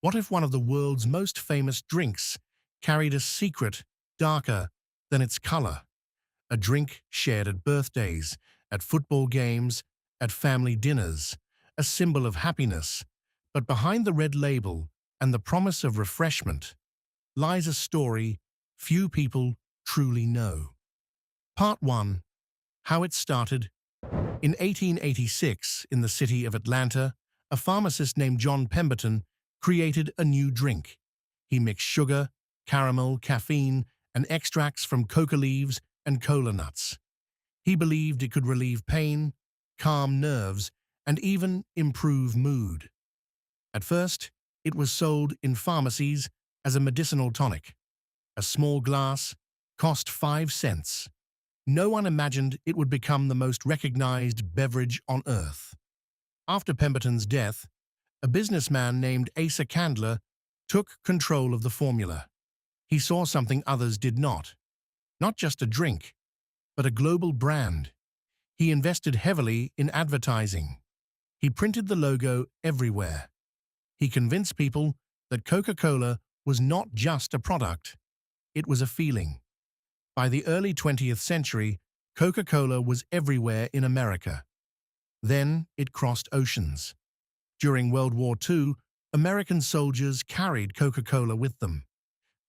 What if one of the world's most famous drinks carried a secret darker than its color? A drink shared at birthdays, at football games, at family dinners, a symbol of happiness. But behind the red label and the promise of refreshment lies a story few people truly know. Part 1. How it started. In 1886, in the city of Atlanta, a pharmacist named John Pemberton created a new drink. He mixed sugar, caramel, caffeine, and extracts from coca leaves and cola nuts. He believed it could relieve pain, calm nerves, and even improve mood. At first, it was sold in pharmacies as a medicinal tonic. A small glass cost 5 cents. No one imagined it would become the most recognized beverage on earth. After Pemberton's death, a businessman named Asa Candler took control of the formula. He saw something others did not. Not just a drink, but a global brand. He invested heavily in advertising. He printed the logo everywhere. He convinced people that Coca-Cola was not just a product, it was a feeling. By the early 20th century, Coca-Cola was everywhere in America. Then it crossed oceans. During World War II, American soldiers carried Coca-Cola with them.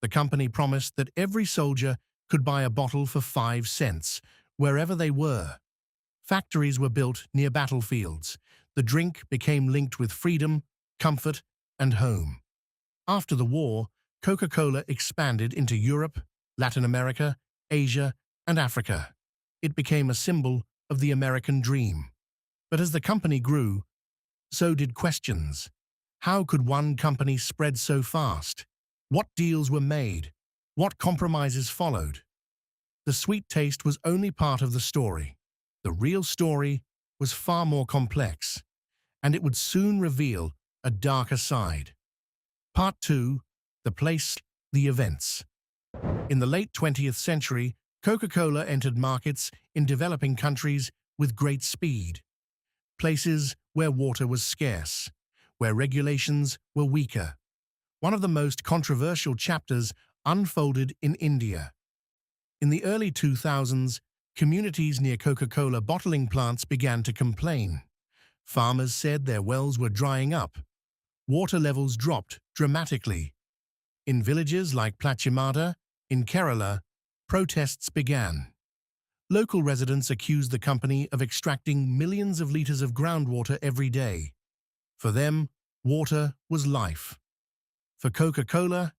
The company promised that every soldier could buy a bottle for 5 cents, wherever they were. Factories were built near battlefields. The drink became linked with freedom, comfort, and home. After the war, Coca-Cola expanded into Europe, Latin America, Asia, and Africa. It became a symbol of the American dream. But as the company grew, so did questions. How could one company spread so fast? What deals were made? What compromises followed? The sweet taste was only part of the story. The real story was far more complex, and it would soon reveal a darker side. Part 2. The place, the events. In the late 20th century, Coca-Cola entered markets in developing countries with great speed. Places where water was scarce, where regulations were weaker. One of the most controversial chapters unfolded in India. In the early 2000s, communities near Coca-Cola bottling plants began to complain. Farmers said their wells were drying up. Water levels dropped dramatically. In villages like Plachimada, in Kerala, protests began. Local residents accused the company of extracting millions of liters of groundwater every day. For them, water was life. For Coca-Cola,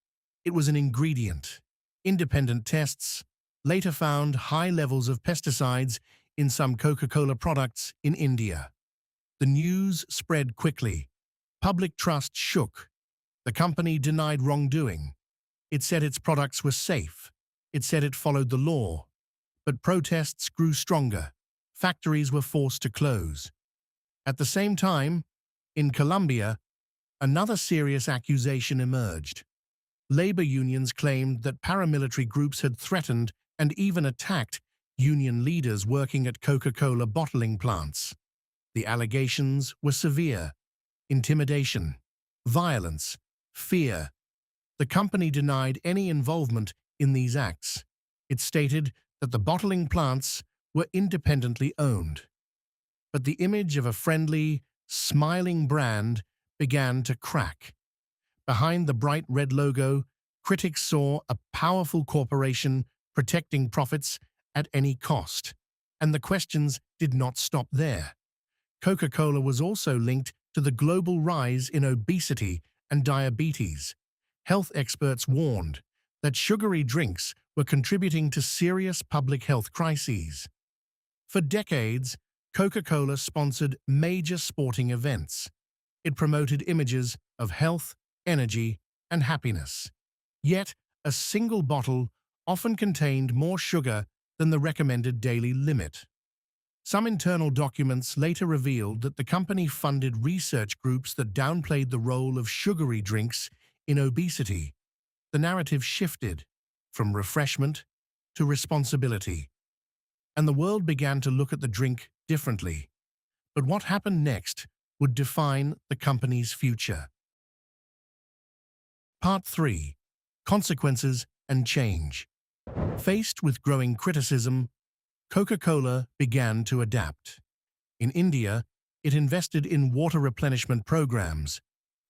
it was an ingredient. Independent tests later found high levels of pesticides in some Coca-Cola products in India. The news spread quickly. Public trust shook. The company denied wrongdoing. It said its products were safe. It said it followed the law. But protests grew stronger. Factories were forced to close. At the same time, in Colombia, another serious accusation emerged. Labor unions claimed that paramilitary groups had threatened and even attacked union leaders working at Coca-Cola bottling plants. The allegations were severe: intimidation, violence, fear. The company denied any involvement in these acts. It stated that the bottling plants were independently owned. But the image of a friendly, smiling brand began to crack. Behind the bright red logo, critics saw a powerful corporation protecting profits at any cost. And the questions did not stop there. Coca-Cola was also linked to the global rise in obesity and diabetes. Health experts warned that sugary drinks were contributing to serious public health crises. For decades, Coca-Cola sponsored major sporting events. It promoted images of health, energy, and happiness. Yet, a single bottle often contained more sugar than the recommended daily limit. Some internal documents later revealed that the company funded research groups that downplayed the role of sugary drinks in obesity. The narrative shifted from refreshment to responsibility, and the world began to look at the drink differently. But what happened next would define the company's future. Part 3. Consequences and Change. Faced with growing criticism, Coca-Cola began to adapt. In India, it invested in water replenishment programs.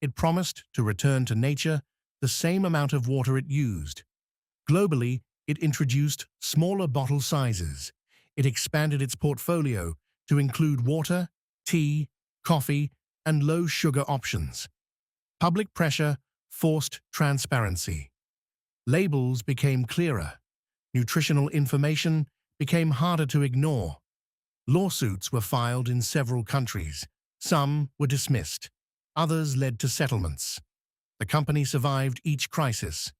It promised to return to nature the same amount of water it used. Globally, it introduced smaller bottle sizes. It expanded its portfolio to include water, tea, coffee, and low-sugar options. Public pressure forced transparency. Labels became clearer. Nutritional information became harder to ignore. Lawsuits were filed in several countries. Some were dismissed. Others led to settlements. The company survived each crisis,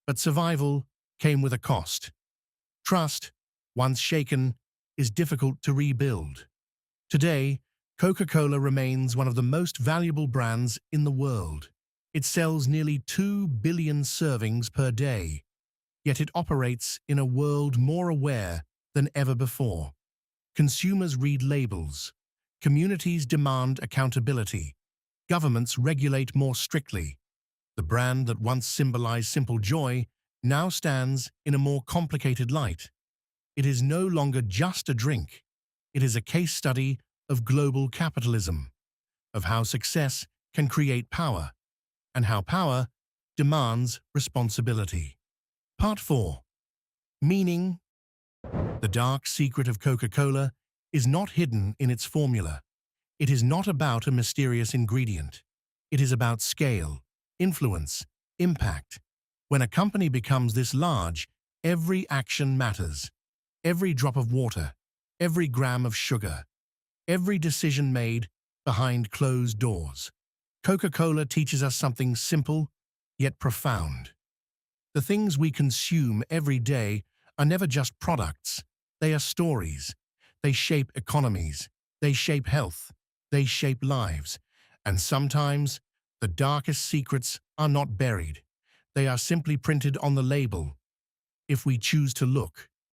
but survival came with a cost. Trust, once shaken, is difficult to rebuild. Today, Coca-Cola remains one of the most valuable brands in the world. It sells nearly 2 billion servings per day, yet it operates in a world more aware than ever before. Consumers read labels. Communities demand accountability. Governments regulate more strictly. The brand that once symbolized simple joy now stands in a more complicated light. It is no longer just a drink. It is a case study of global capitalism, of how success can create power, and how power demands responsibility. Part 4. Meaning. The dark secret of Coca-Cola is not hidden in its formula. It is not about a mysterious ingredient. It is about scale, influence, impact. When a company becomes this large, every action matters. Every drop of water, every gram of sugar, every decision made behind closed doors. Coca-Cola teaches us something simple, yet profound. The things we consume every day are never just products. They are stories. They shape economies. They shape health. They shape lives. And sometimes, the darkest secrets are not buried. They are simply printed on the label. If we choose to look,